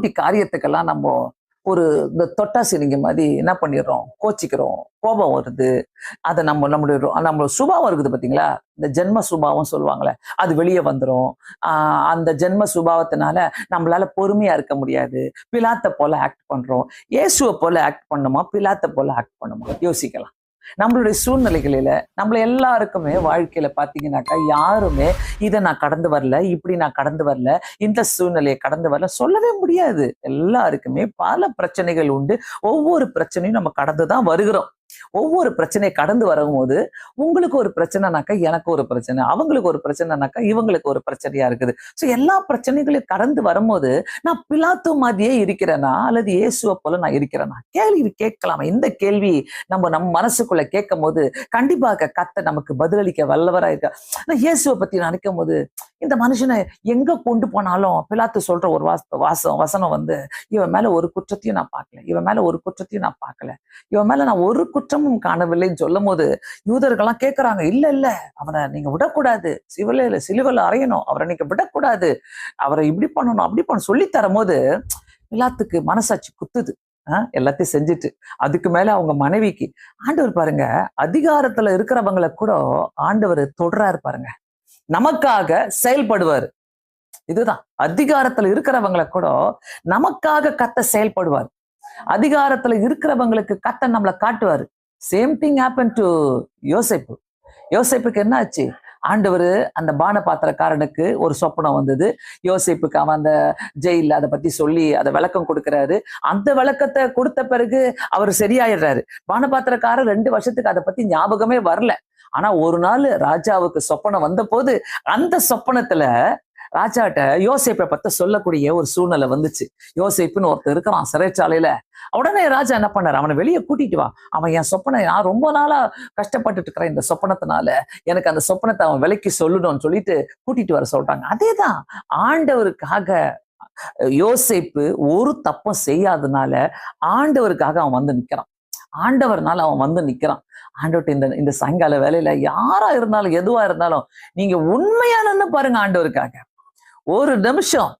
குட்டி காரியத்துக்கெல்லாம் நம்ம ஒரு இந்த தொட்டாசி நீங்க மாதிரி என்ன பண்ணிடுறோம், கோச்சிக்கிறோம், கோபம் வருது. அதை நம்ம சுபாவம் இருக்குது பாத்தீங்களா, இந்த ஜென்ம சுபாவம் சொல்லுவாங்களே, அது வெளியே வந்துடும். அந்த ஜென்ம சுபாவத்தினால நம்மளால பொறுமையா இருக்க முடியாது. பிலாத்தை போல ஆக்ட் பண்றோம். இயேசுவை போல ஆக்ட் பண்ணுமா, பிலாத்தை போல ஆக்ட் பண்ணுமா, யோசிக்கலாம். நம்மளுடைய சூழ்நிலைகளில நம்மள எல்லாருக்குமே வாழ்க்கையில பாத்தீங்கன்னாக்கா, யாருமே இதை நான் கடந்து வரல, இப்படி நான் கடந்து வரல, இந்த சூழ்நிலையை கடந்து வரல சொல்லவே முடியாது. எல்லாருக்குமே பல பிரச்சனைகள் உண்டு. ஒவ்வொரு பிரச்சனையும் நம்ம கடந்துதான் வருகிறோம். ஒவ்வொரு பிரச்சனையை கடந்து வரும்போது உங்களுக்கு ஒரு பிரச்சனைனாக்கா எனக்கு ஒரு பிரச்சனை, அவங்களுக்கு ஒரு பிரச்சனைனாக்கா இவங்களுக்கு ஒரு பிரச்சனையா இருக்குது. ஸோ எல்லா பிரச்சனைகளையும் கடந்து வரும்போது நான் பிலாத்து மாதிரியே இருக்கிறேனா அல்லது இயேசுவை போல நான் இருக்கிறேனா? கேள்வி கேட்கலாமா? இந்த கேள்வி நம்ம மனசுக்குள்ள கேட்கும் போது கண்டிப்பாக கர்த்தர் நமக்கு பதிலளிக்க வல்லவரா இருக்க. இயேசுவை பத்தி நினைக்கும் போது இந்த மனுஷனை எங்க கொண்டு போனாலும் பிலாத்து சொல்ற ஒரு வசனம் வந்து, இவன் மேல ஒரு குற்றத்தையும் நான் பார்க்கல, இவன் மேல ஒரு குற்றத்தையும் நான் பார்க்கல, இவன் மேல நான் ஒரு குற்றமும் காணவில்லைன்னு சொல்லும் போது யூதர்கள்லாம் கேட்கறாங்க, இல்ல இல்ல அவனை நீங்க விடக்கூடாது, சிலுவையில அறையணும், அவரை நீங்க விடக்கூடாது, அவரை இப்படி பண்ணணும் அப்படி பண்ணணும் சொல்லி தரும் போது பிலாத்துக்கு மனசாட்சி குத்துது. எல்லாத்தையும் செஞ்சுட்டு அதுக்கு மேல அவங்க மனைவிக்கு ஆண்டவர் பாருங்க, அதிகாரத்துல இருக்கிறவங்களை கூட ஆண்டவர் தொடராரு பாருங்க, நமக்காக செயல்படுவார். இதுதான் அதிகாரத்துல இருக்கிறவங்களை கூட நமக்காக கர்த்தர் செயல்படுவார். அதிகாரத்துல இருக்கிறவங்களுக்கு கர்த்தர் நம்மளை காட்டுவாரு. சேம் திங் ஹேப்பன் டு யோசேப்பு. யோசேப்புக்கு என்ன ஆச்சு? ஆண்டவர் அந்த பான பாத்திரக்காரனுக்கு ஒரு சொப்பனம் வந்தது. யோசேப்புக்கு அவன் அந்த ஜெயில அதை பத்தி சொல்லி அதை விளக்கம் கொடுக்கிறாரு. அந்த விளக்கத்தை கொடுத்த பிறகு அவர் சரியாயிடுறாரு. பான பாத்திரக்காரர் 2 வருஷத்துக்கு அதை பத்தி ஞாபகமே வரல. ஆனா ஒரு நாள் ராஜாவுக்கு சொப்பனம் வந்த போது அந்த சொப்பனத்துல ராஜாட்ட யோசேப்பை பத்தி சொல்லக்கூடிய ஒரு சூழ்நிலை வந்துச்சு. யோசேப்புன்னு ஒருத்தர் இருக்கிறான் சிறைச்சாலையில. உடனே ராஜா என்ன பண்ணாரு, அவனை வெளியே கூட்டிட்டு வா, அவன் என் சொப்பனை, நான் ரொம்ப நாளா கஷ்டப்பட்டுட்டு இருக்கிறேன் இந்த சொப்பனத்தினால, எனக்கு அந்த சொப்பனத்தை அவன் விலைக்கு சொல்லணும்னு சொல்லிட்டு கூட்டிட்டு வர சொல்றாங்க. அதேதான் ஆண்டவருக்காக யோசேப்பு ஒரு தப்பும் செய்யாதனால ஆண்டவருக்காக அவன் வந்து நிக்கிறான். ஆண்டவர்னால அவன் வந்து நிக்கிறான். ஆண்டவர்கிட்ட இந்த சாயங்கால வேலையில யாரா இருந்தாலும் எதுவா இருந்தாலும் நீங்க உண்மையானு பாருங்க. ஆண்டவருக்காக ஒரு நிமிஷம்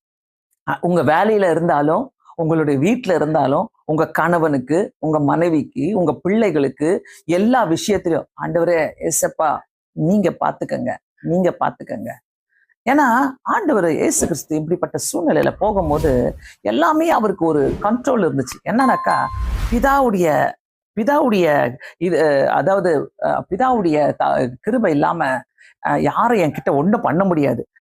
உங்க வேலையில இருந்தாலும், உங்களுடைய வீட்டுல இருந்தாலும், உங்க கணவனுக்கு, உங்க மனைவிக்கு, உங்க பிள்ளைகளுக்கு, எல்லா விஷயத்திலும் ஆண்டவரே ஏசப்பா நீங்க பாத்துக்கங்க, நீங்க பாத்துக்கங்க. ஏன்னா ஆண்டவர் இயேசு கிறிஸ்து இப்படிப்பட்ட சூழ்நிலையில போகும்போது எல்லாமே அவருக்கு ஒரு கண்ட்ரோல் இருந்துச்சு. என்னன்னாக்கா, பிதாவுடைய இது, அதாவது பிதாவுடைய கிருபை இல்லாம யாரும் என்கிட்ட ஒண்ணும் பண்ண முடியாது.